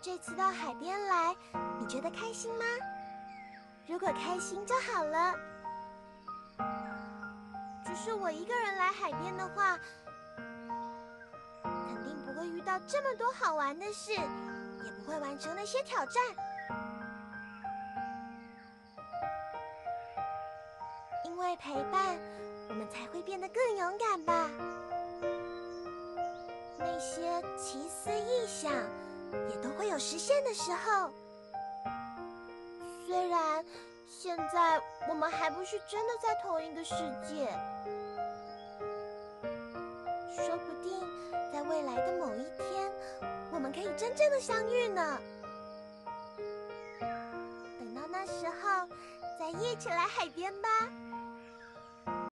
这次到海边来，你觉得开心吗？如果开心就好了。只是我一个人来海边的话，肯定不会遇到这么多好玩的事，也不会完成那些挑战。因为陪伴，我们才会变得更勇敢吧。那些奇思异想，也都会有实现的时候。虽然现在我们还不是真的在同一个世界，说不定在未来的某一天，我们可以真正的相遇呢。等到那时候，再一起来海边吧。